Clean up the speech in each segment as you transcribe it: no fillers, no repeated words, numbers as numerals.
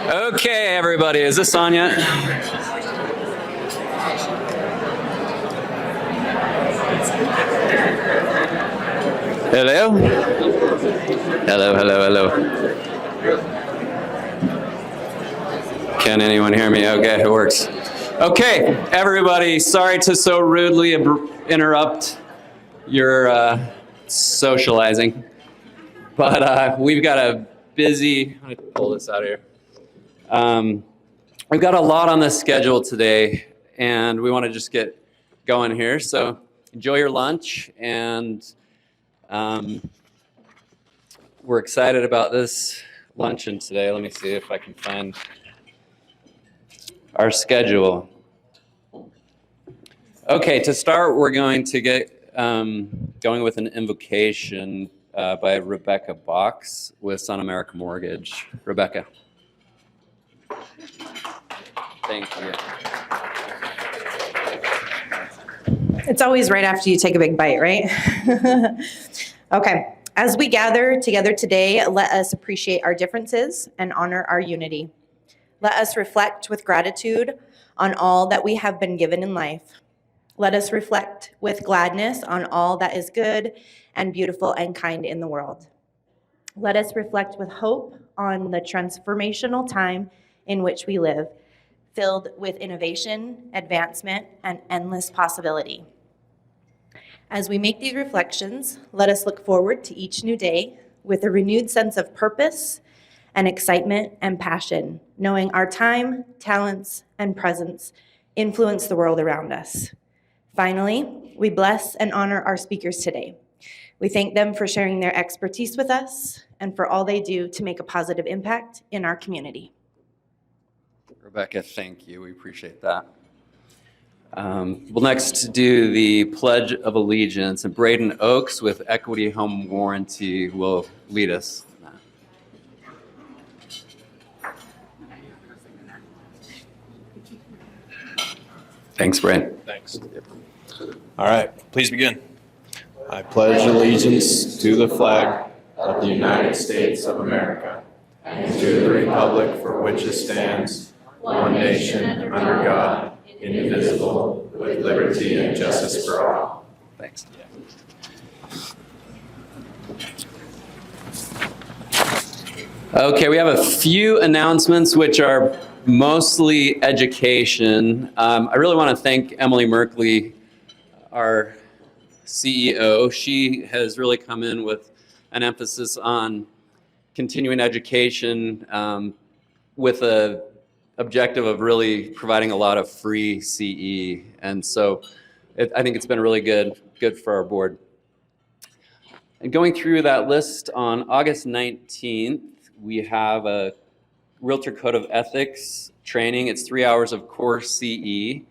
Okay, everybody, is this on yet? Hello? Hello, hello, hello. Can anyone hear me? Okay, it works. Okay, everybody, sorry to so rudely interrupt your socializing, but we've got a busy, let me pull this out of here. We've got a lot on the schedule today, and we want to just get going here. So enjoy your lunch, and we're excited about this luncheon today. Let me see if I can find our schedule. Okay, to start, we're going to get going with an invocation by Rebecca Box with Sun America Mortgage. Rebecca. Thank you. It's always right after you take a big bite, right? Okay. As we gather together today, let us appreciate our differences and honor our unity. Let us reflect with gratitude on all that we have been given in life. Let us reflect with gladness on all that is good and beautiful and kind in the world. Let us reflect with hope on the transformational time in which we live, filled with innovation, advancement, and endless possibility. As we make these reflections, let us look forward to each new day with a renewed sense of purpose and excitement and passion, knowing our time, talents, and presence influence the world around us. Finally, we bless and honor our speakers today. We thank them for sharing their expertise with us and for all they do to make a positive impact in our community. Rebecca, thank you. We appreciate that. We'll next do the Pledge of Allegiance, and Braden Oaks with Equity Home Warranty will lead us. Thanks, Braden. Thanks. All right, please begin. I pledge allegiance to the flag of the United States of America and to the republic for which it stands, one nation, under God, indivisible, with liberty and justice for all. Thanks. Okay, we have a few announcements which are mostly education. I really want to thank Emily Merkley, our CEO. She has really come in with an emphasis on continuing education with a objective of really providing a lot of free CE. And so I think it's been really good for our board. And going through that list, on August 19th, we have a Realtor Code of Ethics training. It's 3 hours of core CE.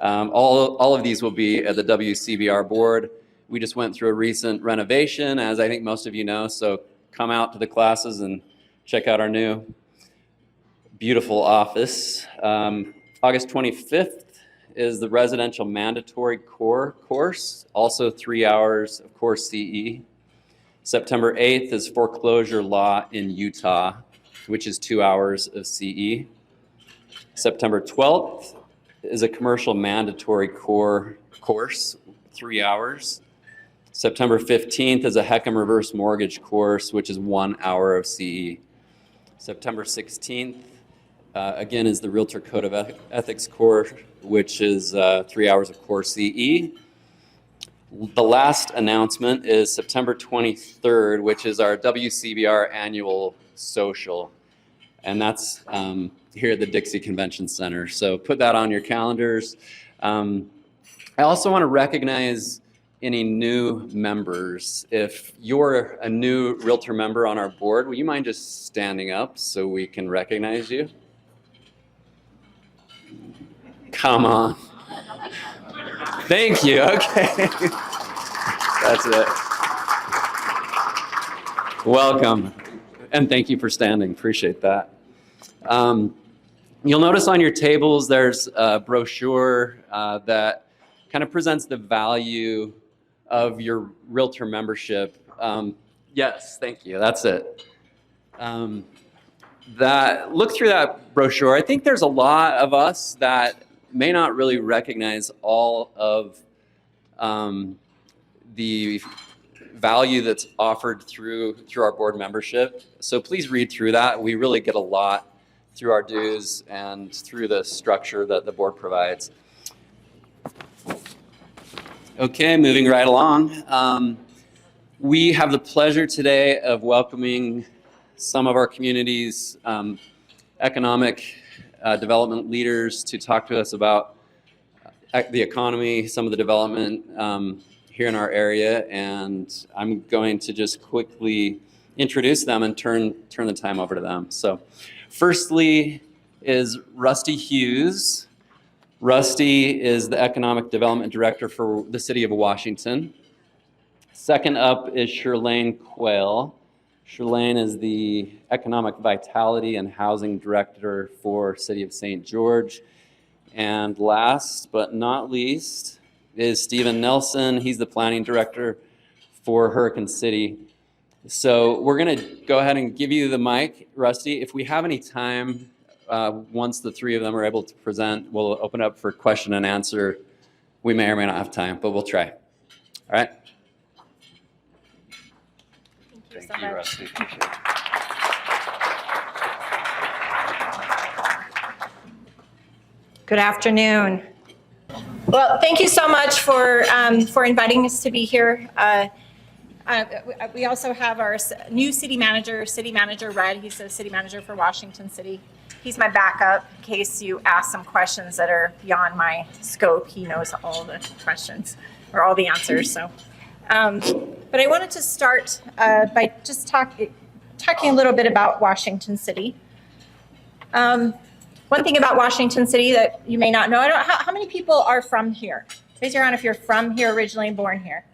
All of these will be at the WCBR board. We just went through a recent renovation, as I think most of you know, so come out to the classes and check out our new beautiful office. August 25th is the residential mandatory core course, also 3 hours of core CE. September 8th is foreclosure law in Utah, which is 2 hours of CE. September 12th is a commercial mandatory core course, 3 hours. September 15th is a HECM reverse mortgage course, which is 1 hour of CE. September 16th, again, is the Realtor Code of Ethics course, which is 3 hours of core CE. The last announcement is September 23rd, which is our WCBR annual social. And that's here at the Dixie Convention Center. So put that on your calendars. I also want to recognize any new members. If you're a new Realtor member on our board, will you mind just standing up so we can recognize you? Come on. Thank you. Okay. That's it. Welcome. And thank you for standing. Appreciate that. You'll notice on your tables there's a brochure that kind of presents the value of your Realtor membership. Yes, thank you. That's it. look through that brochure. I think there's a lot of us that may not really recognize all of the value that's offered through our board membership. So please read through that. We really get a lot through our dues and through the structure that the board provides. Okay, moving right along. We have the pleasure today of welcoming some of our community's economic development leaders to talk to us about the economy, some of the development here in our area, and I'm going to just quickly introduce them and turn the time over to them. So firstly is Rusty Hughes. Rusty is the Economic Development Director for the City of Washington. Second up is Shirlane Quayle. Shirlane is the Economic Vitality and Housing Director for City of St. George. And last but not least is Stephen Nelson. He's the Planning Director for Hurricane City. So we're going to go ahead and give you the mic, Rusty. If we have any time, once the three of them are able to present, we'll open up for question and answer. We may or may not have time, but we'll try. All right? Thank you, Rusty. Good afternoon. Well, thank you so much for inviting us to be here. We also have our new city manager, Red. He's the city manager for Washington City. He's my backup in case you ask some questions that are beyond my scope. He knows all the questions or all the answers. So, but I wanted to start by just talking a little bit about Washington City. One thing about Washington City that you may not know, how many people are from here? Raise your hand if you're from here, originally and born here.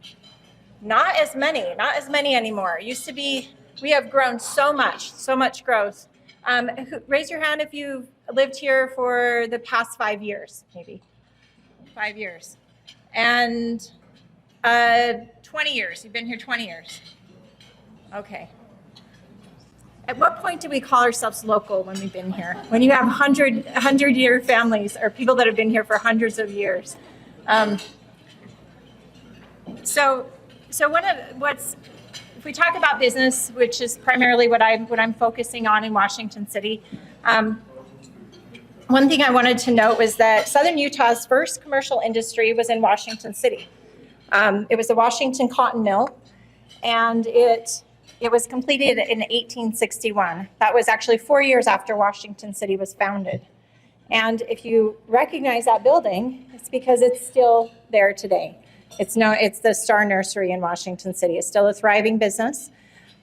Not as many anymore. It used to be, we have grown so much growth. Raise your hand if you've lived here for the past 5 years, maybe. 5 years. And 20 years, you've been here 20 years. Okay. At what point do we call ourselves local when we've been here? When you have 100-year families or people that have been here for hundreds of years. So if we talk about business, which is primarily what I'm focusing on in Washington City, one thing I wanted to note was that Southern Utah's first commercial industry was in Washington City. It was the Washington Cotton Mill, and it was completed in 1861. That was actually 4 years after Washington City was founded. And if you recognize that building, it's because it's still there today. It's the Star Nursery in Washington City. It's still a thriving business.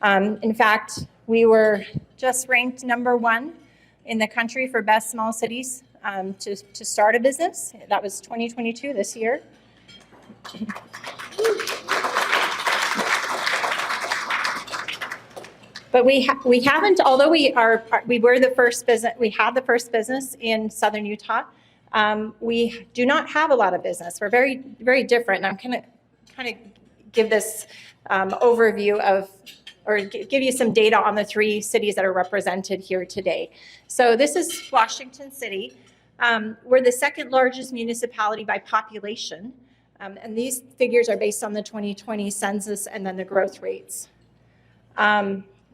In fact, we were just ranked #1 in the country for best small cities to start a business. That was 2022 this year. But we haven't, although we were the first business, we had the first business in Southern Utah. We do not have a lot of business. We're very, very different. And I'm kind of give this overview of, or give you some data on the 3 cities that are represented here today. So this is Washington City. We're the second largest municipality by population. And these figures are based on the 2020 census and then the growth rates.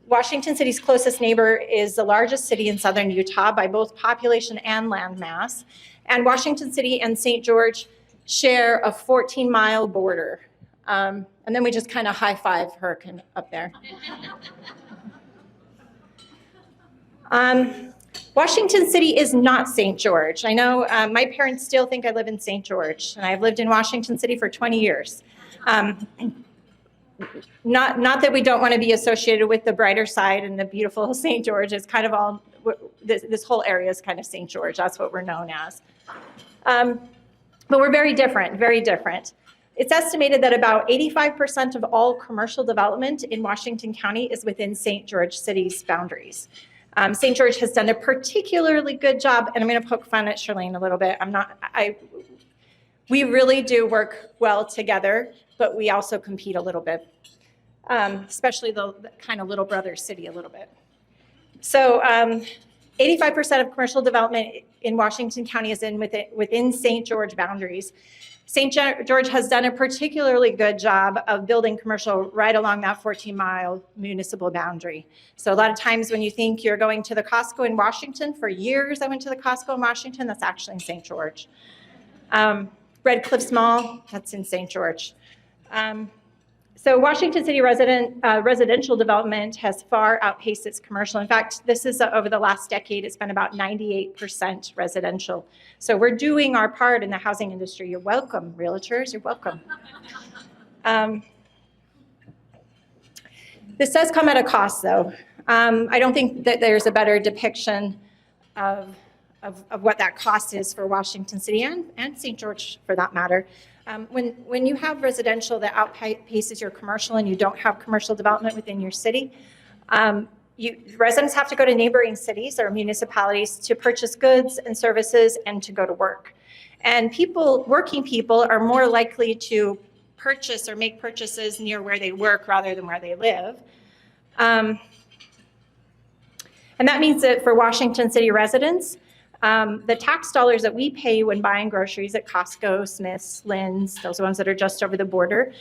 Washington City's closest neighbor is the largest city in Southern Utah by both population and land mass. And Washington City and St. George share a 14-mile border. And then we just kind of high-five Hurricane up there. Washington City is not St. George. I know my parents still think I live in St. George, and I've lived in Washington City for 20 years. Not that we don't want to be associated with the brighter side and the beautiful St. George. It's kind of all, this whole area is kind of St. George. That's what we're known as. But we're very different, very different. It's estimated that about 85% of all commercial development in Washington County is within St. George City's boundaries. St. George has done a particularly good job, and I'm going to poke fun at Shirlane a little bit. We really do work well together, but we also compete a little bit, especially the kind of little brother city a little bit. So 85% of commercial development in Washington County is within St. George boundaries. St. George has done a particularly good job of building commercial right along that 14-mile municipal boundary. So a lot of times when you think you're going to the Costco in Washington, for years I went to the Costco in Washington, that's actually in St. George. Red Cliffs Mall, that's in St. George. So Washington City residential development has far outpaced its commercial. In fact, this is over the last decade, it's been about 98% residential. So we're doing our part in the housing industry. You're welcome, realtors, you're welcome. This does come at a cost, though. I don't think that there's a better depiction of what that cost is for Washington City and St. George, for that matter. When you have residential that outpaces your commercial and you don't have commercial development within your city, residents have to go to neighboring cities or municipalities to purchase goods and services and to go to work. And working people are more likely to purchase or make purchases near where they work rather than where they live. And that means that for Washington City residents, the tax dollars that we pay when buying groceries at Costco, Smith's, Lynn's, those ones that are just over the border,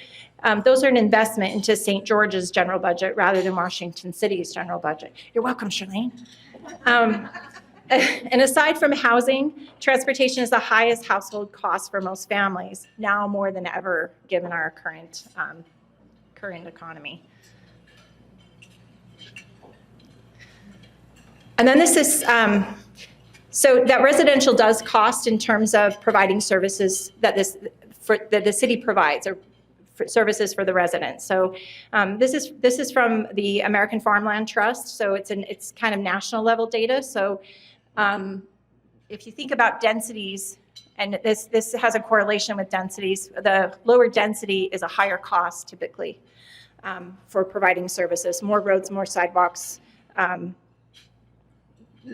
those are an investment into St. George's general budget rather than Washington City's general budget. You're welcome, Charlene. And aside from housing, transportation is the highest household cost for most families, now more than ever, given our current economy. And then this is, so that residential does cost in terms of providing services that the city provides, or services for the residents. So this is from the American Farmland Trust. So it's kind of national level data. So if you think about densities, and this has a correlation with densities, the lower density is a higher cost typically for providing services. More roads, more sidewalks.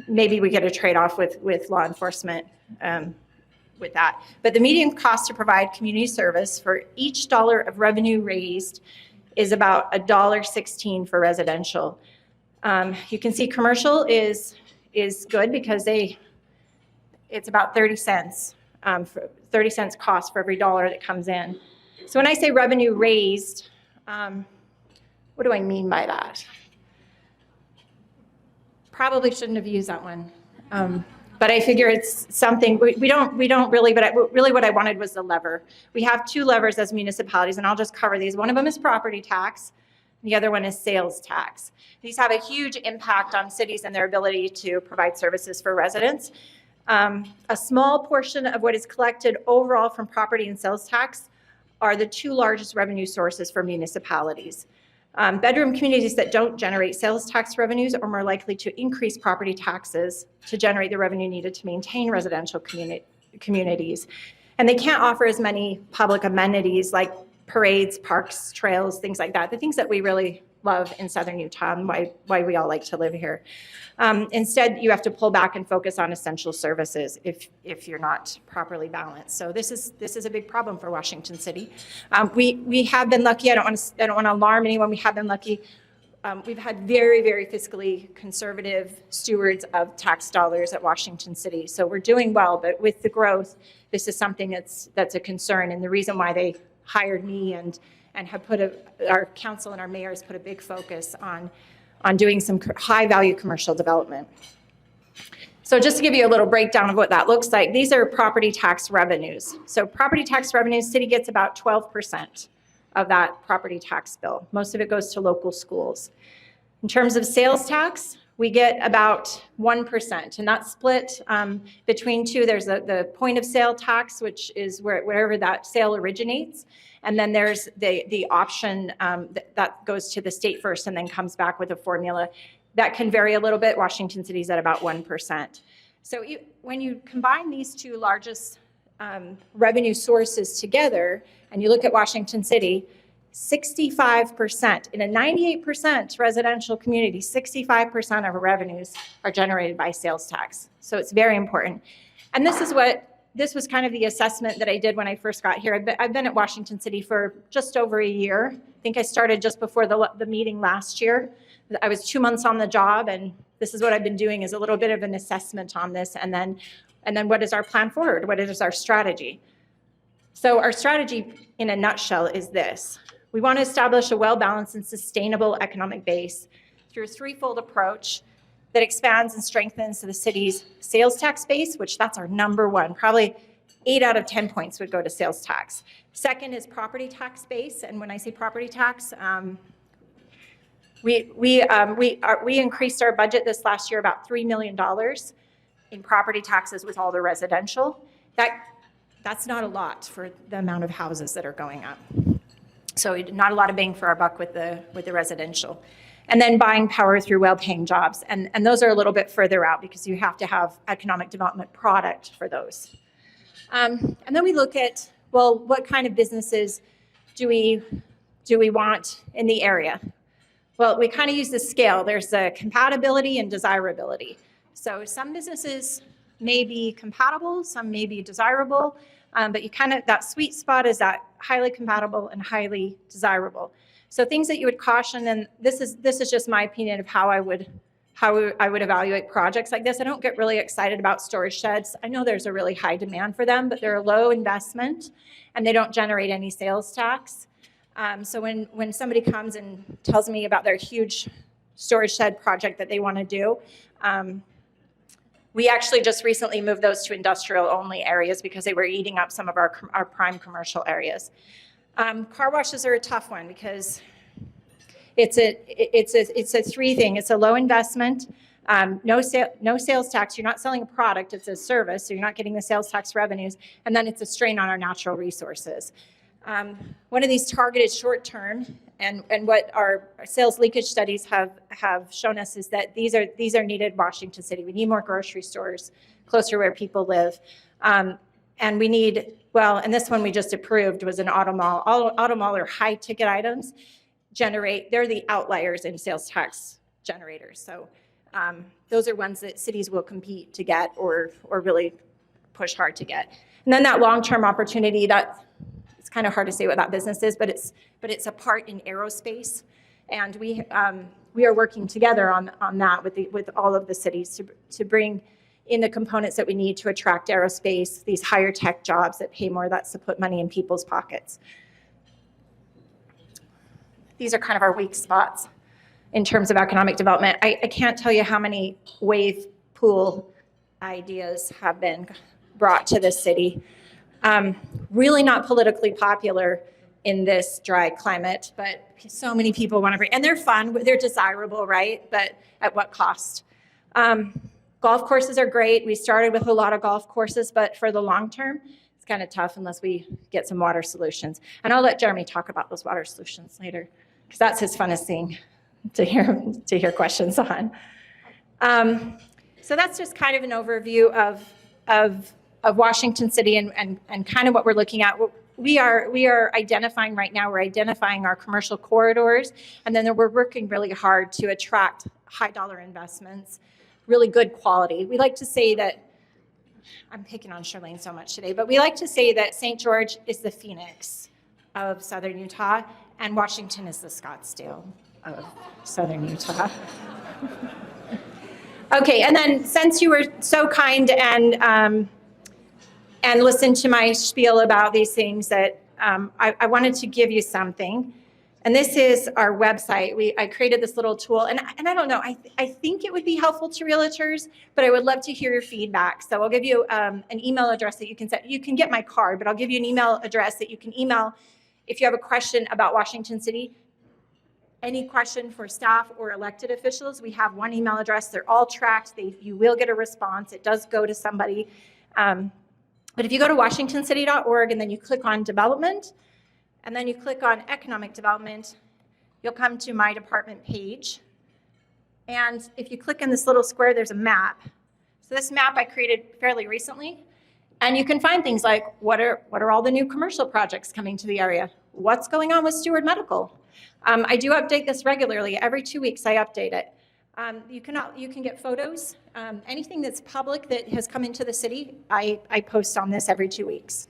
Maybe we get a trade-off with law enforcement with that. But the median cost to provide community service for each dollar of revenue raised is about $1.16 for residential. You can see commercial is good because it's about 30 cents, 30 cents cost for every dollar that comes in. So when I say revenue raised, what do I mean by that? Probably shouldn't have used that one, but I figure it's something we don't really. But really, what I wanted was the lever. We have two levers as municipalities, and I'll just cover these. One of them is property tax. The other one is sales tax. These have a huge impact on cities and their ability to provide services for residents. A small portion of what is collected overall from property and sales tax are the two largest revenue sources for municipalities. Bedroom communities that don't generate sales tax revenues are more likely to increase property taxes to generate the revenue needed to maintain residential communities. And they can't offer as many public amenities like parades, parks, trails, things like that, the things that we really love in Southern Utah and why we all like to live here. Instead, you have to pull back and focus on essential services if you're not properly balanced. So this is a big problem for Washington City. We have been lucky. I don't want to alarm anyone. We have been lucky. We've had very, very fiscally conservative stewards of tax dollars at Washington City. So we're doing well, but with the growth, this is something that's a concern. And the reason why they hired me and have our council and our mayor has put a big focus on doing some high value commercial development. So just to give you a little breakdown of what that looks like, these are property tax revenues. So property tax revenues, city gets about 12% of that property tax bill. Most of it goes to local schools. In terms of sales tax, we get about 1%, and that's split between two. There's the point of sale tax, which is wherever that sale originates, and then there's the option that goes to the state first and then comes back with a formula. That can vary a little bit. Washington City's at about 1%. So when you combine these two largest revenue sources together, and you look at Washington City, 65%, in a 98% residential community, 65% of our revenues are generated by sales tax. So it's very important. And this was kind of the assessment that I did when I first got here. I've been at Washington City for just over a year. I think I started just before the meeting last year. I was 2 months on the job, and This is what I've been doing, is a little bit of an assessment on this, and then what is our plan forward? What is our strategy? So our strategy in a nutshell is this. We want to establish a well-balanced and sustainable economic base through a threefold approach that expands and strengthens the city's sales tax base, which that's our number one. Probably 8 out of 10 points would go to sales tax. Second is property tax base, and when I say property tax, we increased our budget this last year about $3 million in property taxes with all the residential. That's not a lot for the amount of houses that are going up. So not a lot of bang for our buck with the residential. And then buying power through well-paying jobs. And those are a little bit further out because you have to have economic development product for those. And then we look at, well, what kind of businesses do we want in the area? Well, we kind of use the scale. There's the compatibility and desirability. So some businesses may be compatible, some may be desirable, but you kind of, that sweet spot is that highly compatible and highly desirable. So things that you would caution, and this is just my opinion of how I would evaluate projects like this. I don't get really excited about storage sheds. I know there's a really high demand for them, but they're a low investment and they don't generate any sales tax. So when somebody comes and tells me about their huge storage shed project that they want to do, we actually just recently moved those to industrial only areas because they were eating up some of our prime commercial areas. Car washes are a tough one because it's a three thing. It's a low investment, no sales tax. You're not selling a product, it's a service, so you're not getting the sales tax revenues, and then it's a strain on our natural resources. One of these targeted short term, and what our sales leakage studies have shown us is that these are needed in Washington City. We need more grocery stores closer where people live. And we need, well, and this one we just approved was an auto mall. Auto mall are high ticket items, they're the outliers in sales tax generators. So those are ones that cities will compete to get or really push hard to get. And then that long-term opportunity, it's kind of hard to say what that business is, but it's a part in aerospace. And we are working together on that with all of the cities to bring in the components that we need to attract aerospace, these higher tech jobs that pay more, that's to put money in people's pockets. These are kind of our weak spots in terms of economic development. I can't tell you how many wave pool ideas have been brought to this city. Really not politically popular in this dry climate, but so many people want to bring, and they're fun, they're desirable, right? But at what cost? Golf courses are great. We started with a lot of golf courses, but for the long term, it's kind of tough unless we get some water solutions. And I'll let Jeremy talk about those water solutions later, because that's his funnest thing to hear questions on. So that's just kind of an overview of Washington City and kind of what we're looking at. We are identifying right now, we're identifying our commercial corridors, and then we're working really hard to attract high dollar investments, really good quality. We like to say that, I'm picking on Charlene so much today, but we like to say that St. George is the Phoenix of Southern Utah, and Washington is the Scottsdale of Southern Utah. Okay, and then since you were so kind and listened to my spiel about these things, that I wanted to give you something. And this is our website. I created this little tool, and I don't know, I think it would be helpful to realtors, but I would love to hear your feedback. So I'll give you an email address that you can set. You can get my card, but I'll give you an email address that you can email if you have a question about Washington City. Any question for staff or elected officials, we have one email address. They're all tracked. You will get a response. It does go to somebody. But if you go to washingtoncity.org and then you click on development, and then you click on economic development, you'll come to my department page. And if you click in this little square, there's a map. So this map I created fairly recently. And you can find things like, what are all the new commercial projects coming to the area? What's going on with Steward Medical? I do update this regularly. Every 2 weeks I update it. You can get photos. Anything that's public that has come into the city, I post on this every 2 weeks.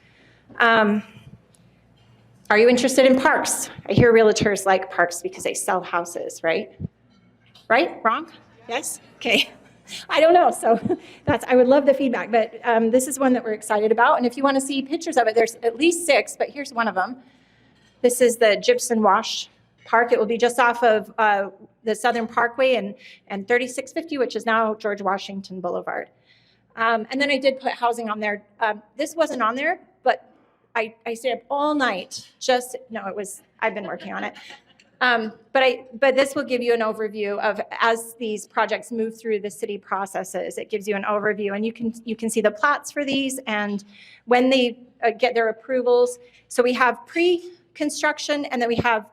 Are you interested in parks? I hear realtors like parks because they sell houses, right? Right? Wrong? Yes? Okay. I don't know. So I would love the feedback, but this is one that we're excited about. And if you want to see pictures of it, there's at least 6, but here's one of them. This is the Gypsum Wash Park. It will be just off of the Southern Parkway and 3650, which is now George Washington Boulevard. And then I did put housing on there. This wasn't on there, but I stayed up all night. I've been working on it. But this will give you an overview of, as these projects move through the city processes, it gives you an overview, and you can see the plats for these and when they get their approvals. So we have pre-construction and then we have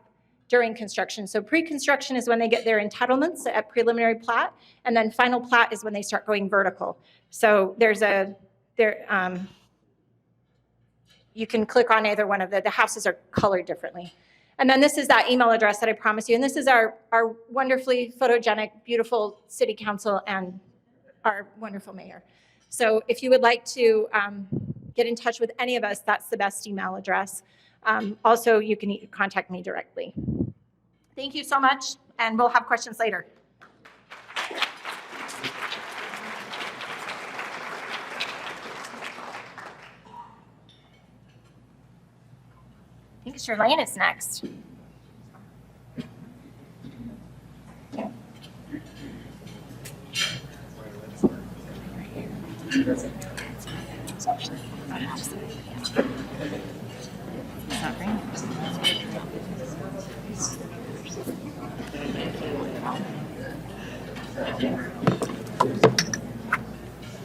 during construction. So pre-construction is when they get their entitlements at preliminary plat, and then final plat is when they start going vertical. So you can click on either one of the houses are colored differently. And then this is that email address that I promised you. And this is our wonderfully photogenic, beautiful city council and our wonderful mayor. So if you would like to get in touch with any of us, that's the best email address. Also, you can contact me directly. Thank you so much, and we'll have questions later. I think Charlene is next.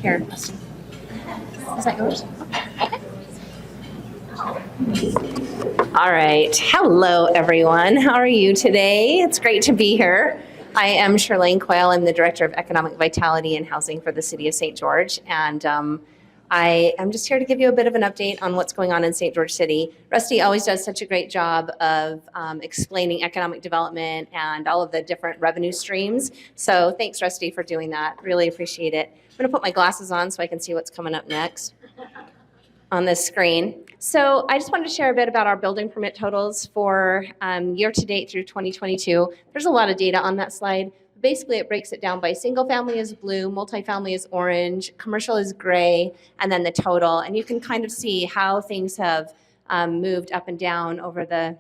Here, is that yours? All right. Hello, everyone. How are you today? It's great to be here. I am Charlene Quayle. I'm the Director of Economic Vitality and Housing for the City of St. George. And I am just here to give you a bit of an update on what's going on in St. George City. Rusty always does such a great job of explaining economic development and all of the different revenue streams. So thanks, Rusty, for doing that. Really appreciate it. I'm going to put my glasses on so I can see what's coming up next on this screen. So I just wanted to share a bit about our building permit totals for year to date through 2022. There's a lot of data on that slide. Basically, it breaks it down by single family is blue, multifamily is orange, commercial is gray, and then the total. And you can kind of see how things have moved up and down over the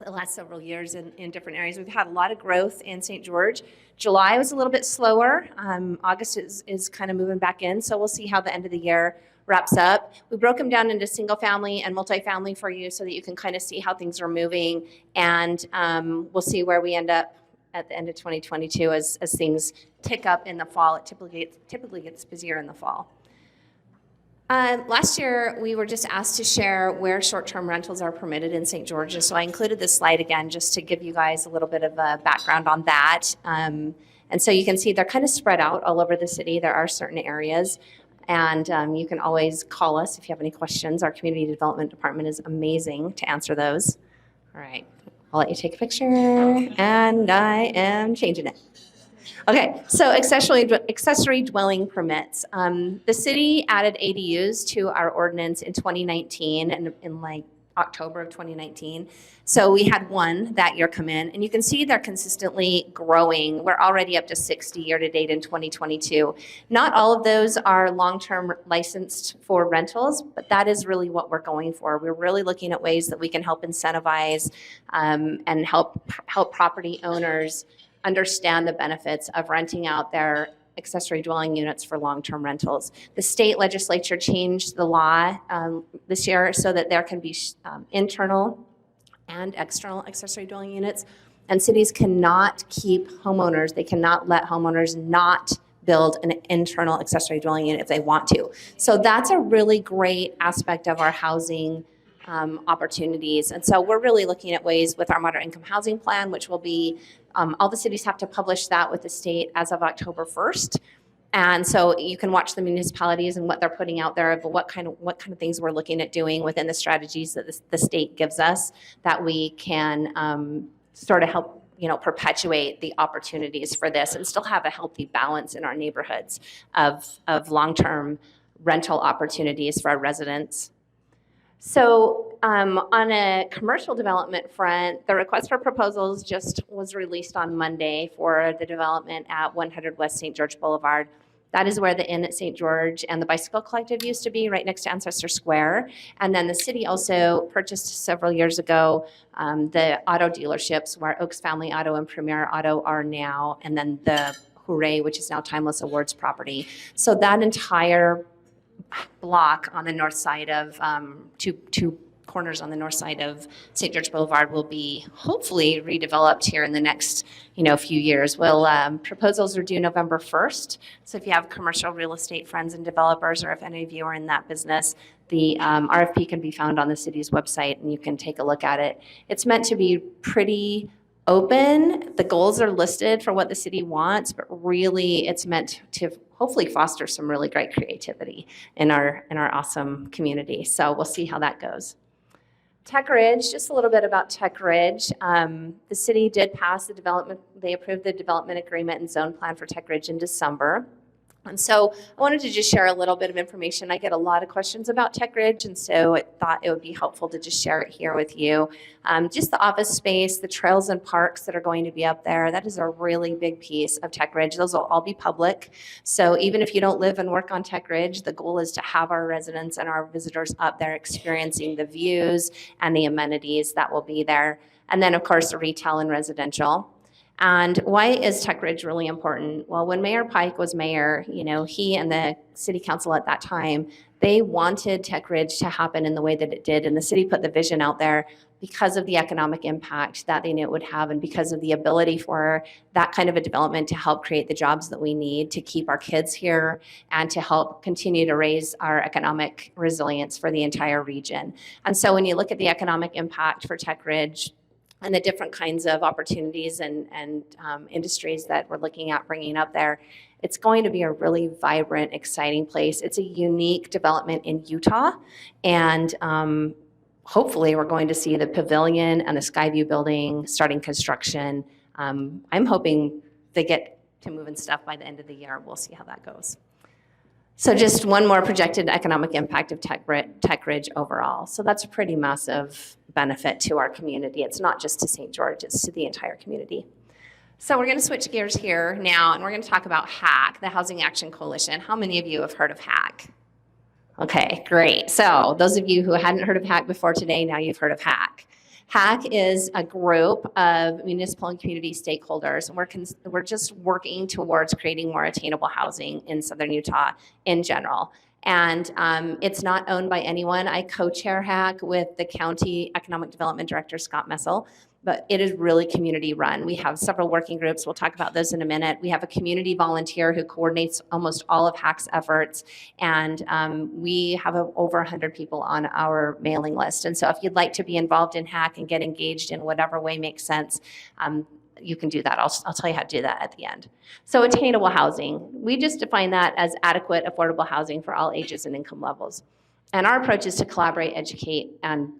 last several years in different areas. We've had a lot of growth in St. George. July was a little bit slower. August is kind of moving back in, so we'll see how the end of the year wraps up. We broke them down into single family and multifamily for you so that you can kind of see how things are moving, and we'll see where we end up at the end of 2022 as things tick up in the fall. It typically gets busier in the fall. Last year, we were just asked to share where short-term rentals are permitted in St. George, so I included this slide again just to give you guys a little bit of a background on that. And so you can see they're kind of spread out all over the city. There are certain areas, and you can always call us if you have any questions. Our community development department is amazing to answer those. All right, I'll let you take a picture, and I am changing it. Okay, so accessory dwelling permits. The city added ADUs to our ordinance in 2019, and in like October of 2019. So we had one that year come in, and you can see they're consistently growing. We're already up to 60 year to date in 2022. Not all of those are long-term licensed for rentals, but that is really what we're going for. We're really looking at ways that we can help incentivize and help property owners understand the benefits of renting out their accessory dwelling units for long-term rentals. The state legislature changed the law this year so that there can be internal and external accessory dwelling units, and cities cannot keep homeowners, they cannot let homeowners not build an internal accessory dwelling unit if they want to. So that's a really great aspect of our housing opportunities. And so we're really looking at ways with our moderate income housing plan, which will be, all the cities have to publish that with the state as of October 1st. And so you can watch the municipalities and what they're putting out there of what kind of things we're looking at doing within the strategies that the state gives us that we can sort of help perpetuate the opportunities for this and still have a healthy balance in our neighborhoods of long-term rental opportunities for our residents. So on a commercial development front, the request for proposals just was released on Monday for the development at 100 West St. George Boulevard. That is where the Inn at St. George and the Bicycle Collective used to be, right next to Ancestor Square. And then the city also purchased several years ago the auto dealerships where Oaks Family Auto and Premier Auto are now, and then the Hooray, which is now Timeless Awards property. So that entire block on the north side of two corners on the north side of St. George Boulevard will be hopefully redeveloped here in the next few years. Proposals are due November 1st. So if you have commercial real estate friends and developers, or if any of you are in that business, the RFP can be found on the city's website and you can take a look at it. It's meant to be pretty open. The goals are listed for what the city wants, but really it's meant to hopefully foster some really great creativity in our awesome community. So we'll see how that goes. Tech Ridge, just a little bit about Tech Ridge. The city did pass the development, they approved the development agreement and zone plan for Tech Ridge in December. And so I wanted to just share a little bit of information. I get a lot of questions about Tech Ridge, and so I thought it would be helpful to just share it here with you. Just the office space, the trails and parks that are going to be up there, that is a really big piece of Tech Ridge. Those will all be public. So even if you don't live and work on Tech Ridge, the goal is to have our residents and our visitors up there experiencing the views and the amenities that will be there. And then, of course, the retail and residential. And why is Tech Ridge really important? Well, when Mayor Pike was mayor, he and the city council at that time, they wanted Tech Ridge to happen in the way that it did. And the city put the vision out there because of the economic impact that they knew it would have, and because of the ability for that kind of a development to help create the jobs that we need to keep our kids here and to help continue to raise our economic resilience for the entire region. And so when you look at the economic impact for Tech Ridge, and the different kinds of opportunities and industries that we're looking at bringing up there, it's going to be a really vibrant, exciting place. It's a unique development in Utah, and hopefully we're going to see the pavilion and the Skyview building starting construction. I'm hoping they get to moving stuff by the end of the year. We'll see how that goes. So just one more projected economic impact of Tech Ridge overall. So that's a pretty massive benefit to our community. It's not just to St. George, it's to the entire community. So we're going to switch gears here now, and we're going to talk about HAC, the Housing Action Coalition. How many of you have heard of HAC? Okay, great. So those of you who hadn't heard of HAC before today, now you've heard of HAC. HAC is a group of municipal and community stakeholders, and we're just working towards creating more attainable housing in Southern Utah in general. And it's not owned by anyone. I co-chair HAC with the County Economic Development Director, Scott Messel, but it is really community run. We have several working groups. We'll talk about those in a minute. We have a community volunteer who coordinates almost all of HAC's efforts. And we have over 100 people on our mailing list. And so if you'd like to be involved in HAC and get engaged in whatever way makes sense, you can do that. I'll tell you how to do that at the end. So attainable housing. We just define that as adequate, affordable housing for all ages and income levels. And our approach is to collaborate, educate, and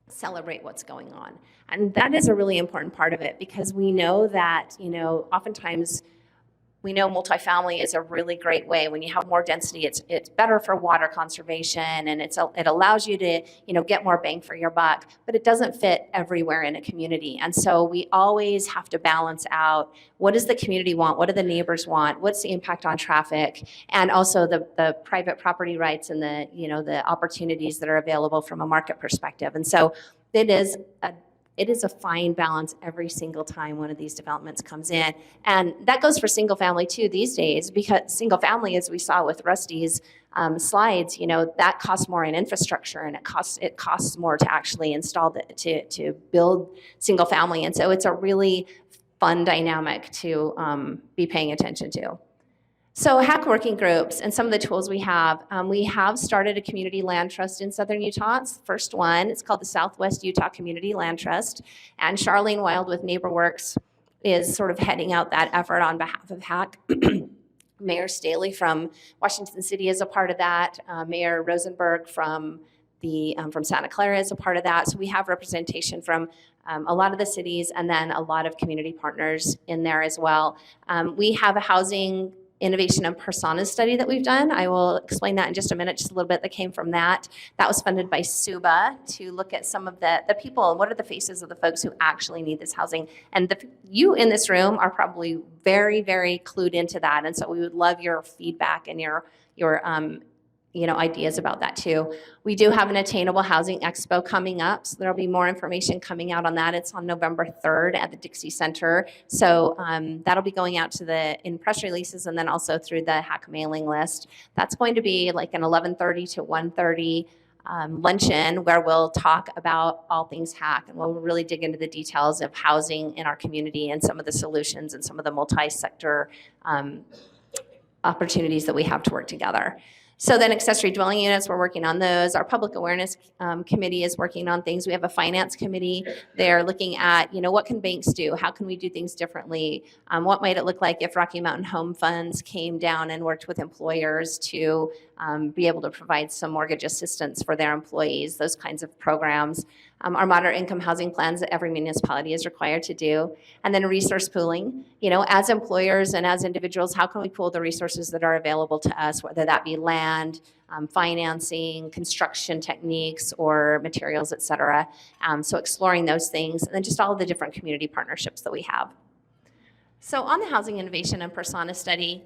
celebrate what's going on. And that is a really important part of it, because we know that, oftentimes we know multifamily is a really great way. When you have more density, it's better for water conservation, and it allows you to, get more bang for your buck, but it doesn't fit everywhere in a community. And so we always have to balance out, what does the community want? What do the neighbors want? What's the impact on traffic? And also the private property rights and the opportunities that are available from a market perspective. And so it is a fine balance every single time one of these developments comes in. And that goes for single family too these days, because single family, as we saw with Rusty's slides, that costs more in infrastructure, and it costs more to actually install to build single family. And so it's a really fun dynamic to be paying attention to. So HAC working groups and some of the tools we have started a community land trust in Southern Utah. It's the first one. It's called the Southwest Utah Community Land Trust. And Charlene Wild with NeighborWorks is sort of heading out that effort on behalf of HAC. Mayor Staley from Washington City is a part of that. Mayor Rosenberg from Santa Clara is a part of that. So we have representation from a lot of the cities, and then a lot of community partners in there as well. We have a housing innovation and personas study that we've done. I will explain that in just a minute, just a little bit that came from that. That was funded by SUBA to look at some of the people and what are the faces of the folks who actually need this housing. And you in this room are probably very, very clued into that. And so we would love your feedback and your ideas about that too. We do have an Attainable Housing Expo coming up, so there'll be more information coming out on that. It's on November 3rd at the Dixie Center. So that'll be going out in press releases and then also through the HAC mailing list. That's going to be like an 11:30 to 1:30 luncheon where we'll talk about all things HAC, and we'll really dig into the details of housing in our community and some of the solutions and some of the multi-sector opportunities that we have to work together. So then accessory dwelling units, we're working on those. Our public awareness committee is working on things. We have a finance committee. They're looking at, what can banks do? How can we do things differently? What might it look like if Rocky Mountain Home Funds came down and worked with employers to be able to provide some mortgage assistance for their employees, those kinds of programs. Our moderate income housing plans that every municipality is required to do. And then resource pooling. As employers and as individuals, how can we pool the resources that are available to us, whether that be land, financing, construction techniques, or materials, et cetera. So exploring those things, and then just all of the different community partnerships that we have. So on the Housing Innovation and Persona study,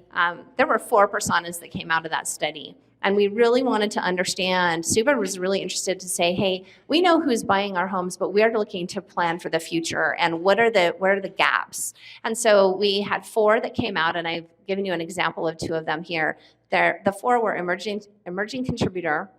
there were 4 personas that came out of that study. And we really wanted to understand, SUBA was really interested to say, hey, we know who's buying our homes, but we're looking to plan for the future and what are the gaps? And so we had 4 that came out, and I've given you an example of 2 of them here. The 4 were emerging contributor,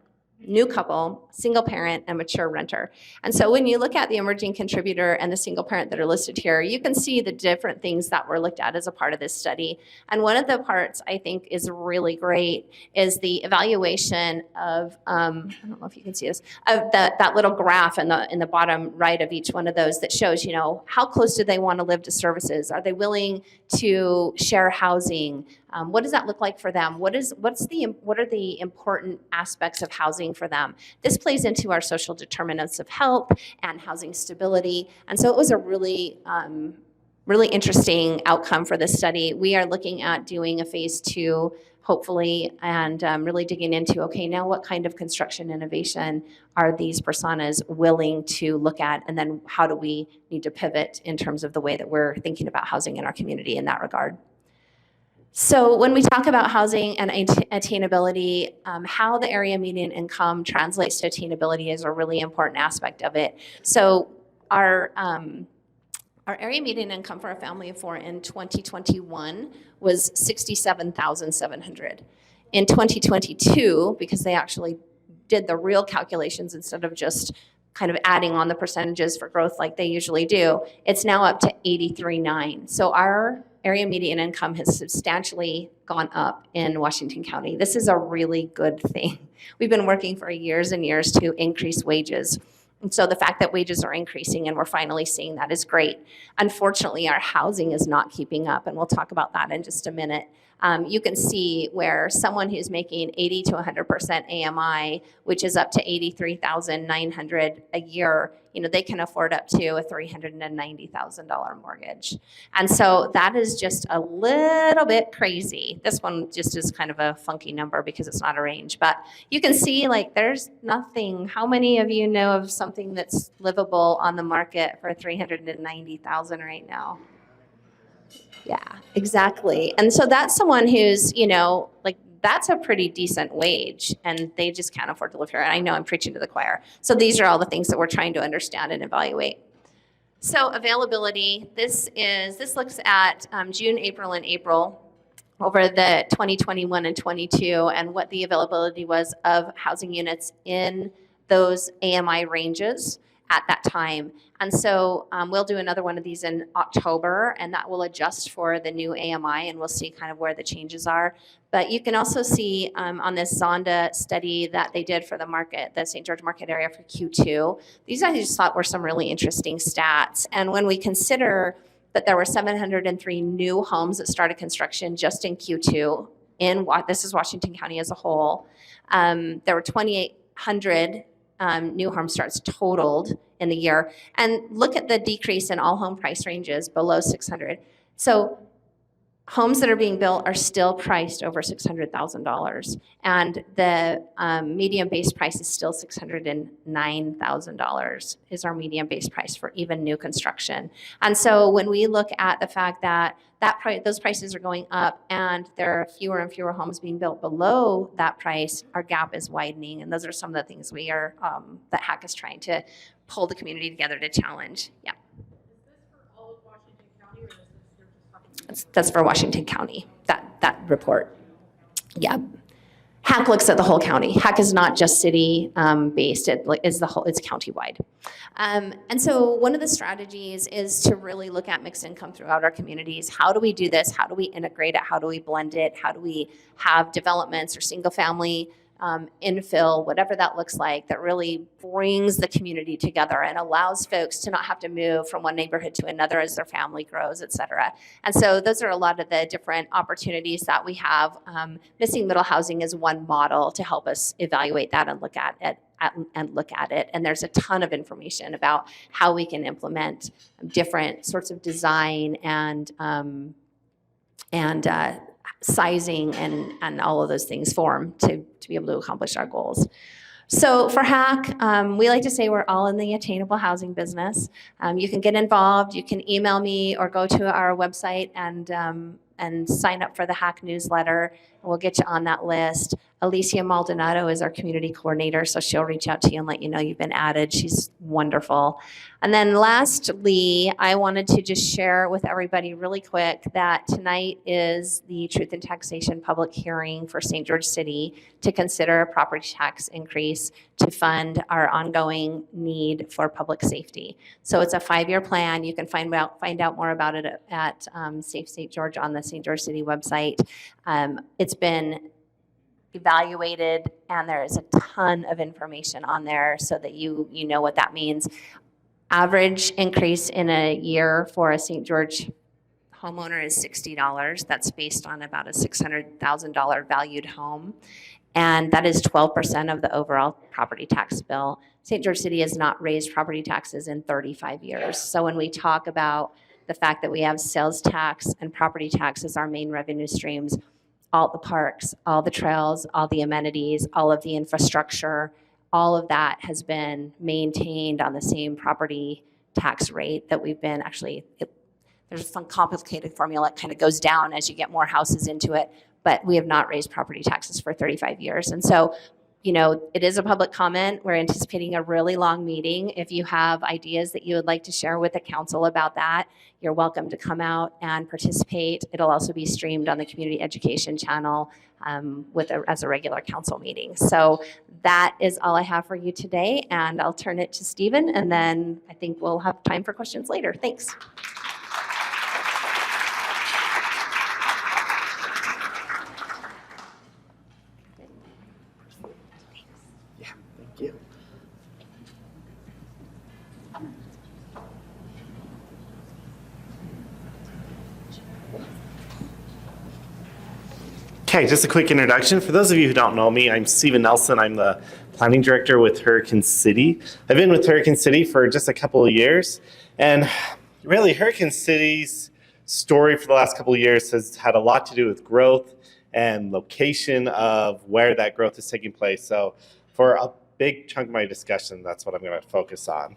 new couple, single parent, and mature renter. And so when you look at the emerging contributor and the single parent that are listed here, you can see the different things that were looked at as a part of this study. And one of the parts I think is really great is the evaluation of, I don't know if you can see this, of that little graph in the bottom right of each one of those that shows, how close do they want to live to services? Are they willing to share housing? What does that look like for them? What are the important aspects of housing for them? This plays into our social determinants of health and housing stability. And so it was a really interesting outcome for this study. We are looking at doing a phase 2, hopefully, and really digging into, okay, now what kind of construction innovation are these personas willing to look at? And then how do we need to pivot in terms of the way that we're thinking about housing in our community in that regard? So when we talk about housing and attainability, how the area median income translates to attainability is a really important aspect of it. So our area median income for a family of 4 in 2021 was $67,700. In 2022, because they actually did the real calculations instead of just kind of adding on the percentages for growth like they usually do, it's now up to $83,900. So our area median income has substantially gone up in Washington County. This is a really good thing. We've been working for years and years to increase wages. And so the fact that wages are increasing and we're finally seeing that is great. Unfortunately, our housing is not keeping up, and we'll talk about that in just a minute. You can see where someone who's making 80 to 100% AMI, which is up to $83,900 a year, they can afford up to a $390,000 mortgage. And so that is just a little bit crazy. This one just is kind of a funky number because it's not a range, but you can see there's nothing. How many of you know of something that's livable on the market for $390,000 right now? Yeah, exactly. And so that's someone who's, that's a pretty decent wage, and they just can't afford to live here. And I know I'm preaching to the choir. So these are all the things that we're trying to understand and evaluate. So availability, this looks at June, April, and April over the 2021 and 22, and what the availability was of housing units in those AMI ranges at that time. And so we'll do another one of these in October, and that will adjust for the new AMI, and we'll see kind of where the changes are. But you can also see on this Zonda study that they did for the market, the St. George market area for Q2, these I just thought were some really interesting stats. And when we consider that there were 703 new homes that started construction just in Q2, this is Washington County as a whole, there were 2,800 new home starts totaled in the year. And look at the decrease in all home price ranges below 600. So homes that are being built are still priced over $600,000, and the median base price is still $609,000 is our median base price for even new construction. And so when we look at the fact that those prices are going up and there are fewer and fewer homes being built below that price, our gap is widening, and those are some of the things we are that HAC is trying to pull the community together to challenge. Yeah. That's for Washington County, that report. Yeah. HAC looks at the whole county. HAC is not just city based, it's countywide. And so one of the strategies is to really look at mixed income throughout our communities. How do we do this? How do we integrate it? How do we blend it? How do we have developments or single family infill, whatever that looks like, that really brings the community together and allows folks to not have to move from one neighborhood to another as their family grows, et cetera. And so those are a lot of the different opportunities that we have. Missing middle housing is one model to help us evaluate that and look at it. And there's a ton of information about how we can implement different sorts of design and sizing and all of those things form to be able to accomplish our goals. So for HAC, we like to say we're all in the attainable housing business. You can get involved. You can email me or go to our website and sign up for the HAC newsletter. We'll get you on that list. Alicia Maldonado is our community coordinator, so she'll reach out to you and let you know you've been added. She's wonderful. And then lastly, I wanted to just share with everybody really quick that tonight is the Truth in Taxation public hearing for St. George City to consider a property tax increase to fund our ongoing need for public safety. So it's a 5-year plan. You can find out more about it at Safe St. George on the St. George City website. It's been evaluated, and there is a ton of information on there so that you know what that means. Average increase in a year for a St. George homeowner is $60. That's based on about a $600,000 valued home, and that is 12% of the overall property tax bill. St. George City has not raised property taxes in 35 years. So when we talk about the fact that we have sales tax and property tax as our main revenue streams, all the parks, all the trails, all the amenities, all of the infrastructure, all of that has been maintained on the same property tax rate that we've been there's some complicated formula. It kind of goes down as you get more houses into it, but we have not raised property taxes for 35 years. And so, it is a public comment. We're anticipating a really long meeting. If you have ideas that you would like to share with the council about that, you're welcome to come out and participate. It'll also be streamed on the community education channel as a regular council meeting. So that is all I have for you today, and I'll turn it to Stephen, and then I think we'll have time for questions later. Thanks. Okay, just a quick introduction. For those of you who don't know me, I'm Stephen Nelson. I'm the planning director with Hurricane City. I've been with Hurricane City for just a couple of years. And really, Hurricane City's story for the last couple of years has had a lot to do with growth and location of where that growth is taking place. So for a big chunk of my discussion, that's what I'm going to focus on.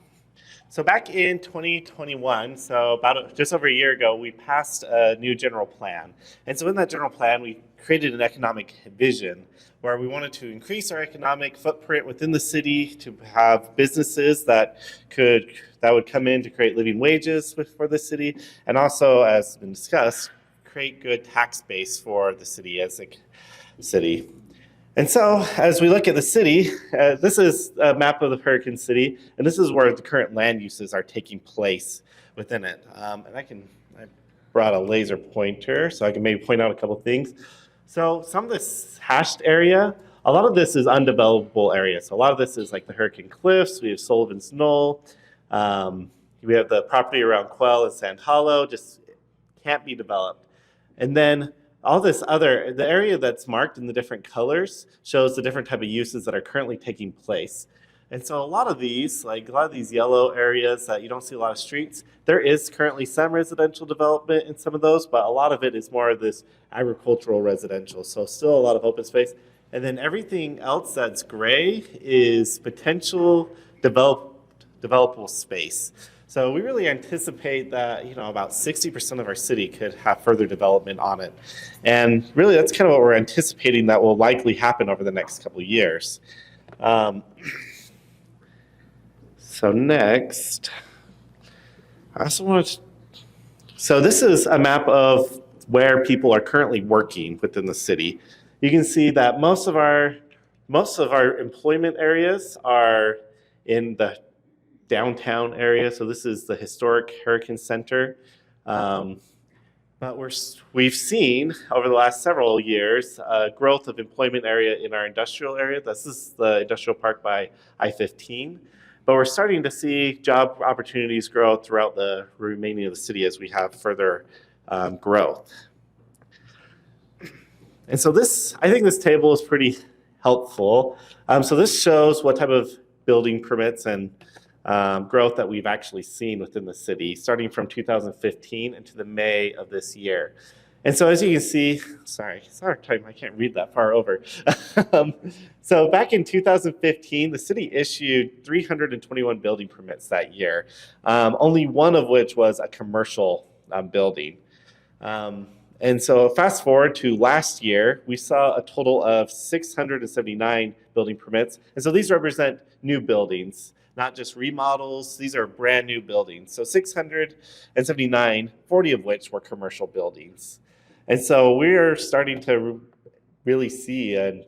So back in 2021, so just over a year ago, we passed a new general plan. And so in that general plan, we created an economic vision where we wanted to increase our economic footprint within the city, to have businesses that would come in to create living wages for the city, and also, as has been discussed, create good tax base for the city as a city. And so as we look at the city, this is a map of the Hurricane City, and this is where the current land uses are taking place within it. And I brought a laser pointer so I can maybe point out a couple things. So some of this hashed area, a lot of this is undevelopable area. So a lot of this is like the Hurricane Cliffs, we have Sullivan's Knoll, we have the property around Quell and Sand Hollow, just can't be developed. And then all this the area that's marked in the different colors shows the different type of uses that are currently taking place. And so a lot of these yellow areas that you don't see a lot of streets, there is currently some residential development in some of those, but a lot of it is more of this agricultural residential. So still a lot of open space. And then everything else that's gray is potential developable space. So we really anticipate that, about 60% of our city could have further development on it. And really that's kind of what we're anticipating that will likely happen over the next couple of years. So next, so this is a map of where people are currently working within the city. You can see that most of our employment areas are in the downtown area. So this is the historic Hurricane Center. But we've seen over the last several years growth of employment area in our industrial area. This is the industrial park by I-15. But we're starting to see job opportunities grow throughout the remaining of the city as we have further growth. And so I think this table is pretty helpful. So this shows what type of building permits and growth that we've actually seen within the city, starting from 2015 into the May of this year. And so as you can see, sorry, I can't read that far over. So back in 2015, the city issued 321 building permits that year, only one of which was a commercial building. And so fast forward to last year, we saw a total of 679 building permits. And so these represent new buildings, not just remodels. These are brand new buildings. So 679, 40 of which were commercial buildings. And so we're starting to really see a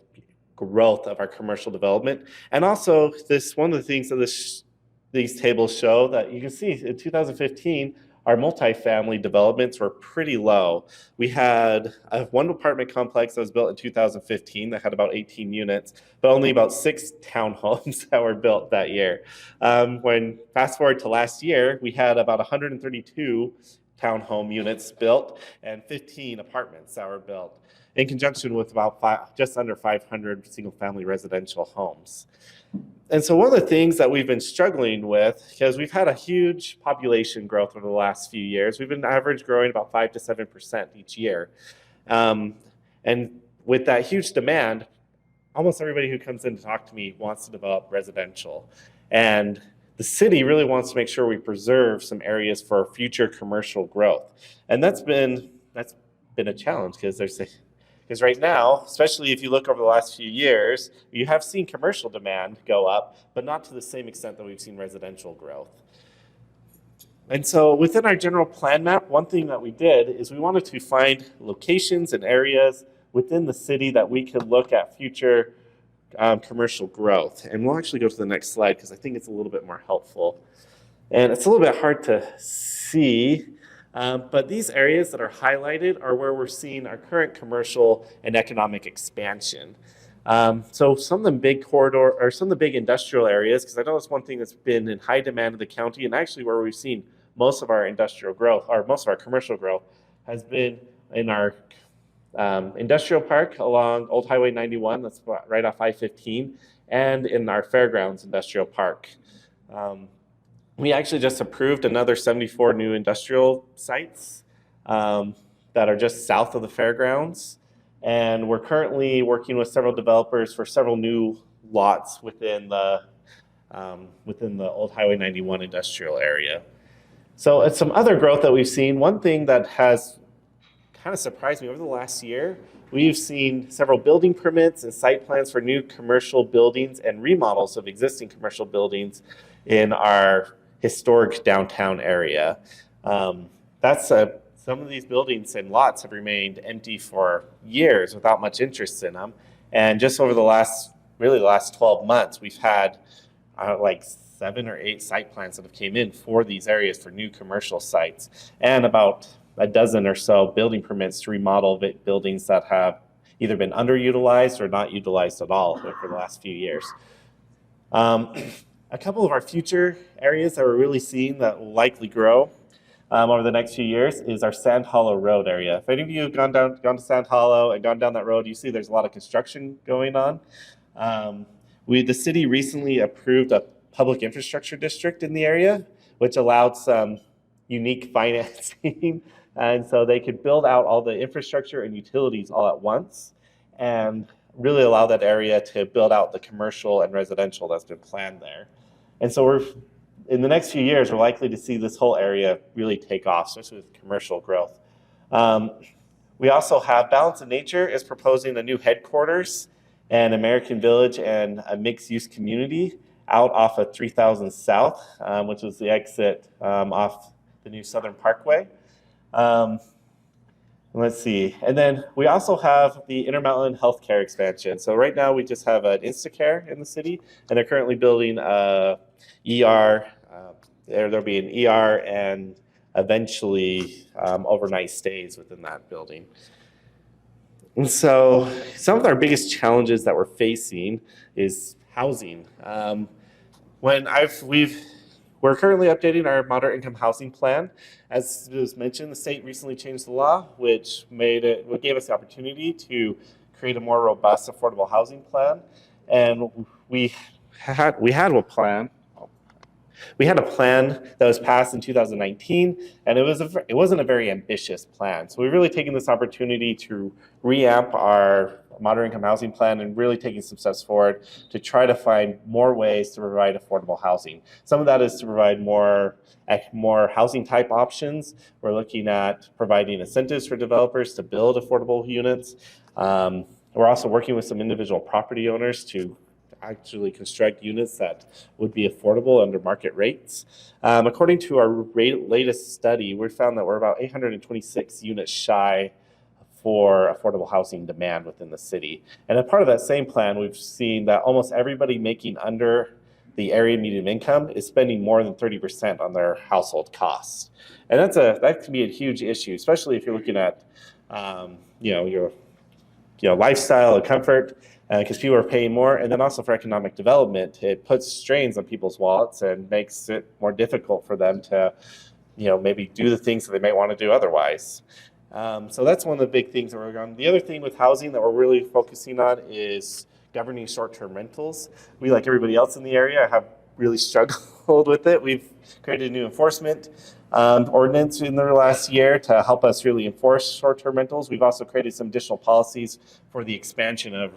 growth of our commercial development. And also one of the things that these tables show that you can see in 2015, our multifamily developments were pretty low. We had a one apartment complex that was built in 2015 that had about 18 units, but only about 6 townhomes that were built that year. When fast forward to last year, we had about 132 townhome units built and 15 apartments that were built in conjunction with about just under 500 single-family residential homes. And so one of the things that we've been struggling with, because we've had a huge population growth over the last few years, we've been average growing about 5 to 7% each year. And with that huge demand, almost everybody who comes in to talk to me wants to develop residential. And the city really wants to make sure we preserve some areas for future commercial growth. And that's been a challenge because right now, especially if you look over the last few years, you have seen commercial demand go up, but not to the same extent that we've seen residential growth. And so within our general plan map, one thing that we did is we wanted to find locations and areas within the city that we could look at future commercial growth. And we'll actually go to the next slide because I think it's a little bit more helpful. And it's a little bit hard to see, but these areas that are highlighted are where we're seeing our current commercial and economic expansion. So some of the big some of the big industrial areas, because I know it's one thing that's been in high demand in the county, and actually where we've seen most of our industrial growth, or most of our commercial growth, has been in our industrial park along Old Highway 91, that's right off I-15, and in our Fairgrounds Industrial Park. We actually just approved another 74 new industrial sites that are just south of the fairgrounds. And we're currently working with several developers for several new lots within the Old Highway 91 industrial area. So it's some other growth that we've seen. One thing that has kind of surprised me over the last year, we've seen several building permits and site plans for new commercial buildings and remodels of existing commercial buildings in our historic downtown area. Some of these buildings and lots have remained empty for years without much interest in them. And just over the last 12 months, we've had like 7 or 8 site plans that have came in for these areas for new commercial sites, and about a dozen or so building permits to remodel buildings that have either been underutilized or not utilized at all for the last few years. A couple of our future areas that we're really seeing that will likely grow over the next few years is our Sand Hollow Road area. If any of you have gone to Sand Hollow and gone down that road, you see there's a lot of construction going on. The city recently approved a public infrastructure district in the area, which allowed some unique financing. And so they could build out all the infrastructure and utilities all at once and really allow that area to build out the commercial and residential that's been planned there. And so in the next few years, we're likely to see this whole area really take off, especially with commercial growth. We also have Balance of Nature is proposing a new headquarters and American Village and a mixed-use community out off of 3000 South, which is the exit off the new Southern Parkway. Let's see. And then we also have the Intermountain Healthcare expansion. So right now we just have an Instacare in the city, and they're currently building a ER. There'll be an ER and eventually overnight stays within that building. And so some of our biggest challenges that we're facing is housing. We're currently updating our moderate income housing plan. As was mentioned, the state recently changed the law, which gave us the opportunity to create a more robust affordable housing plan. And we had a plan. We had a plan that was passed in 2019, and it wasn't a very ambitious plan. So we've really taken this opportunity to reamp our moderate income housing plan and really taking some steps forward to try to find more ways to provide affordable housing. Some of that is to provide more housing type options. We're looking at providing incentives for developers to build affordable units. We're also working with some individual property owners to actually construct units that would be affordable under market rates. According to our latest study, we found that we're about 826 units shy for affordable housing demand within the city. And as part of that same plan, we've seen that almost everybody making under the area median income is spending more than 30% on their household costs. And that can be a huge issue, especially if you're looking at your lifestyle and comfort, because people are paying more. And then also for economic development, it puts strains on people's wallets and makes it more difficult for them to maybe do the things that they might want to do otherwise. So that's one of the big things that we're working on. The other thing with housing that we're really focusing on is governing short-term rentals. We, like everybody else in the area, have really struggled with it. We've created a new enforcement ordinance in the last year to help us really enforce short-term rentals. We've also created some additional policies for the expansion of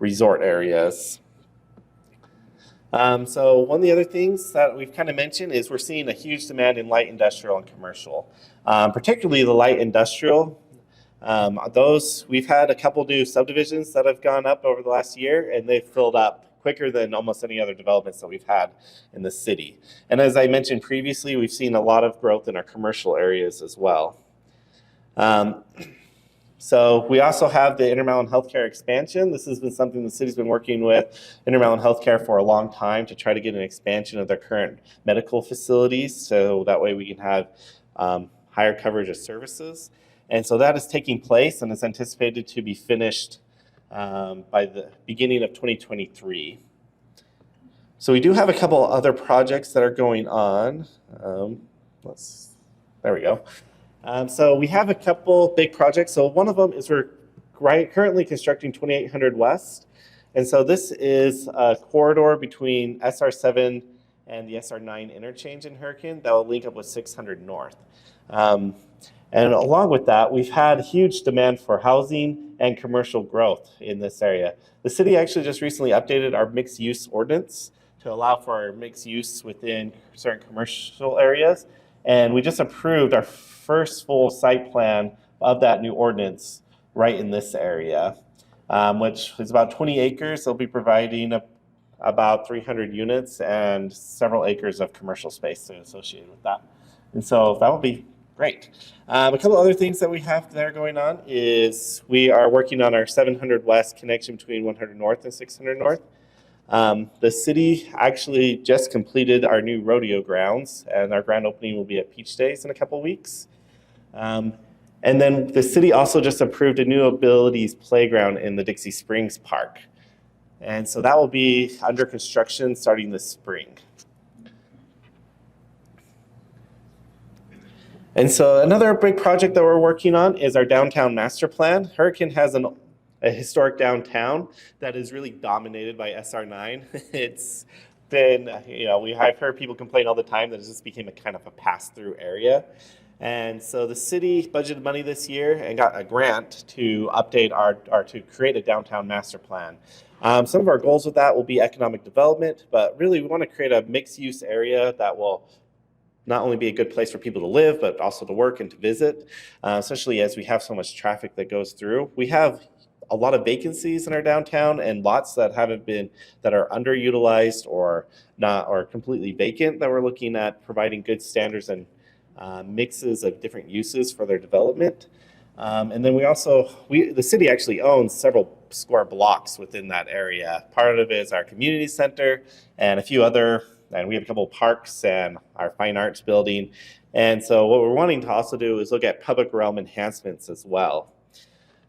resort areas. So one of the other things that we've kind of mentioned is we're seeing a huge demand in light industrial and commercial, particularly the light industrial. We've had a couple new subdivisions that have gone up over the last year, and they've filled up quicker than almost any other developments that we've had in the city. And as I mentioned previously, we've seen a lot of growth in our commercial areas as well. So we also have the Intermountain Healthcare expansion. This has been something the city's been working with Intermountain Healthcare for a long time to try to get an expansion of their current medical facilities, so that way we can have higher coverage of services. And so that is taking place and is anticipated to be finished by the beginning of 2023. So we do have a couple other projects that are going on. There we go. So we have a couple big projects. So one of them is we're currently constructing 2800 West. And so this is a corridor between SR7 and the SR9 interchange in Hurricane that will link up with 600 North. And along with that, we've had huge demand for housing and commercial growth in this area. The city actually just recently updated our mixed use ordinance to allow for mixed use within certain commercial areas. And we just approved our first full site plan of that new ordinance right in this area, which is about 20 acres. They'll be providing about 300 units and several acres of commercial space associated with that. And so that will be great. A couple other things that we have there going on is we are working on our 700 West connection between 100 North and 600 North. The city actually just completed our new rodeo grounds, and our grand opening will be at Peach Days in a couple weeks. And then the city also just approved a new abilities playground in the Dixie Springs Park. And so that will be under construction starting this spring. And so another big project that we're working on is our downtown master plan. Hurricane has a historic downtown that is really dominated by SR9. It's been, I've heard people complain all the time that it just became a kind of a pass-through area. And so the city budgeted money this year and got a grant to update to create a downtown master plan. Some of our goals with that will be economic development, but really we want to create a mixed-use area that will not only be a good place for people to live, but also to work and to visit, especially as we have so much traffic that goes through. We have a lot of vacancies in our downtown and lots that that are underutilized or not, or completely vacant, that we're looking at providing good standards and mixes of different uses for their development. And then the city actually owns several square blocks within that area. Part of it is our community center and a few other, and we have a couple of parks and our fine arts building. And so what we're wanting to also do is look at public realm enhancements as well.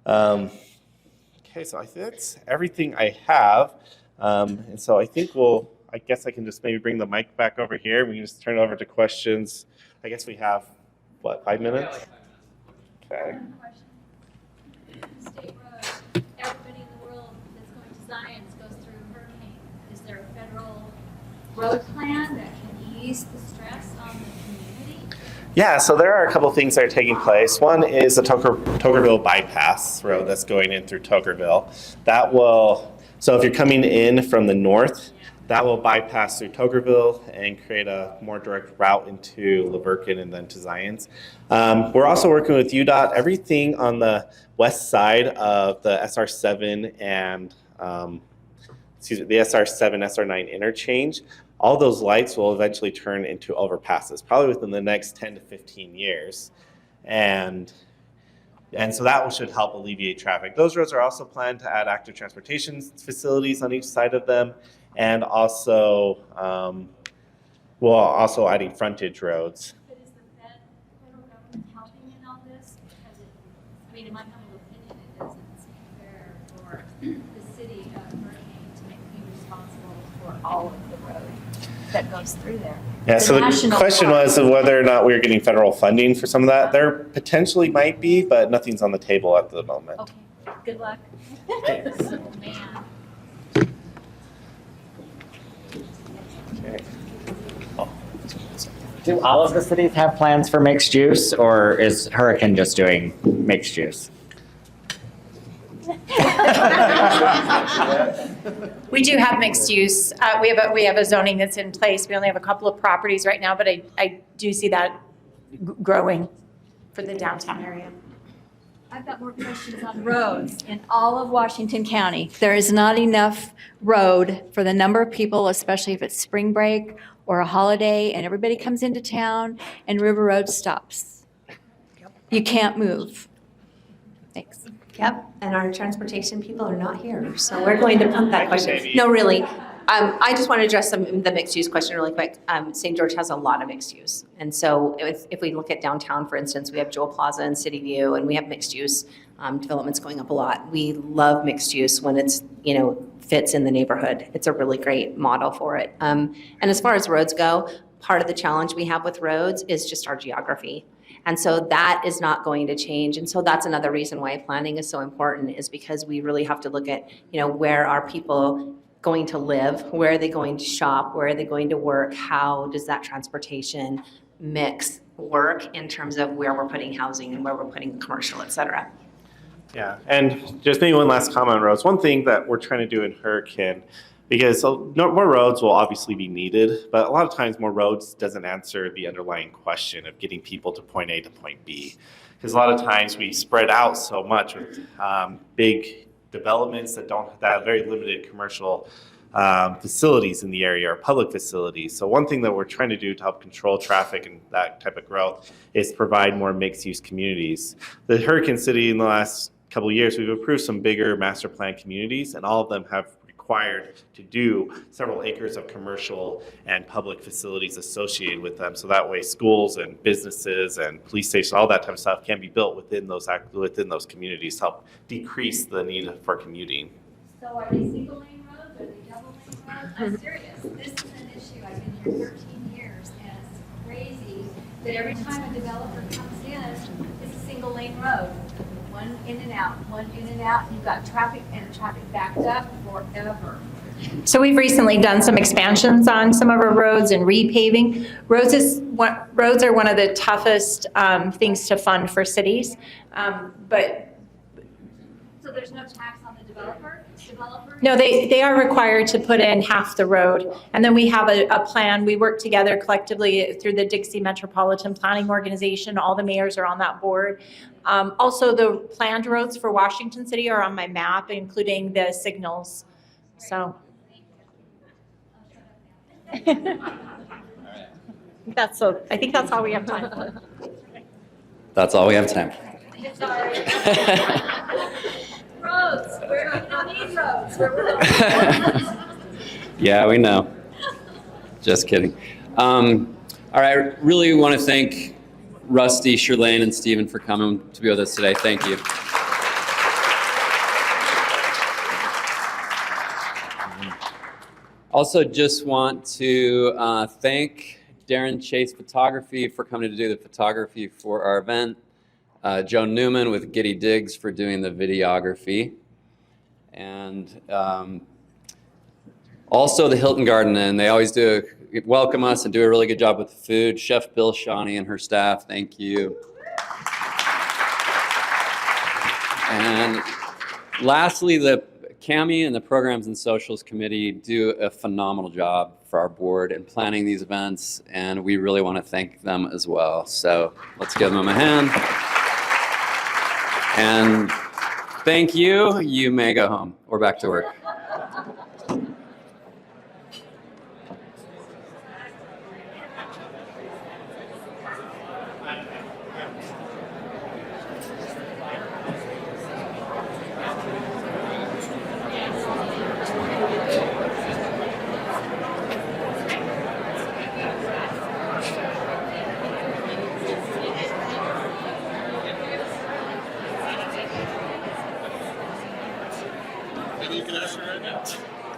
Okay, so I think that's everything I have. And so I think I guess I can just maybe bring the mic back over here. We can just turn it over to questions. I guess we have, 5 minutes? Okay. State road, everybody in the world that's going to Zions goes through a hurricane. Is there a federal road plan that can ease the stress on the community? Yeah, so there are a couple of things that are taking place. One is the Tokerville bypass road that's going in through Tokerville. So if you're coming in from the north, that will bypass through Tokerville and create a more direct route into Laverkin and then to Zions. We're also working with UDOT. Everything on the west side of the SR7 and the SR7, SR9 interchange, all those lights will eventually turn into overpasses, probably within the next 10 to 15 years. And so that should help alleviate traffic. Those roads are also planned to add active transportation facilities on each side of them, and also we're also adding frontage roads. But is the federal government helping in all this? Because in my humble opinion, it doesn't seem fair for the city of Hurricane to be responsible for all of the road that goes through there. Yeah, so the question was whether or not we were getting federal funding for some of that. There potentially might be, but nothing's on the table at the moment. Okay, good luck. Oh, man. Okay. Do all of the cities have plans for mixed use, or is Hurricane just doing mixed use? We do have mixed use. We have a zoning that's in place. We only have a couple of properties right now, but I do see that growing for the downtown area. I've got more questions on roads in all of Washington County. There is not enough road for the number of people, especially if it's spring break or a holiday and everybody comes into town and River Road stops. You can't move. Thanks. Yep, and our transportation people are not here, so we're going to pump that question. No, really. I just want to address the mixed use question really quick. St. George has a lot of mixed use. And so if we look at downtown, for instance, we have Jewel Plaza and City View, and we have mixed use developments going up a lot. We love mixed use when it's, fits in the neighborhood. It's a really great model for it. And as far as roads go, part of the challenge we have with roads is just our geography. And so that is not going to change. And so that's another reason why planning is so important, is because we really have to look at, where are people going to live? Where are they going to shop? Where are they going to work? How does that transportation mix work in terms of where we're putting housing and where we're putting commercial, et cetera? Yeah, and just maybe one last comment on roads. One thing that we're trying to do in Hurricane, because more roads will obviously be needed, but a lot of times more roads doesn't answer the underlying question of getting people to point A to point B. Because a lot of times we spread out so much with big developments that have very limited commercial facilities in the area, or public facilities. So one thing that we're trying to do to help control traffic and that type of growth is provide more mixed-use communities. The Hurricane City, in the last couple of years, we've approved some bigger master plan communities, and all of them have required to do several acres of commercial and public facilities associated with them. So that way schools and businesses and police stations, all that type of stuff can be built within those communities to help decrease the need for commuting. So are they single lane roads? Are they double lane roads? I'm serious. This is an issue. I've been here 13 years, and it's crazy that every time a developer comes in, it's a single lane road. one in and out, one in and out. You've got traffic and traffic backed up forever. So we've recently done some expansions on some of our roads and repaving. Roads are one of the toughest things to fund for cities, but So there's no tax on the developer? no, they are required to put in half the road. And then we have a plan. We work together collectively through the Dixie Metropolitan Planning Organization. All the mayors are on that board. Also, the planned roads for Washington City are on my map, including the signals. So. I think that's all we have time for. That's all we have time for. Roads, we don't need roads. Yeah, we know. Just kidding. All right, really want to thank Rusty, Shirlane, and Stephen for coming to be with us today. Thank you. Also, just want to thank Darren Chase Photography for coming to do the photography for our event. Joe Newman with Giddy Diggs for doing the videography. And also the Hilton Garden Inn. They always welcome us and do a really good job with the food. Chef Bill Shawnee and her staff, thank you. And lastly, the Cami and the Programs and Socials Committee do a phenomenal job for our board in planning these events, and we really want to thank them as well. So let's give them a hand. And thank you. You may go home or back to work.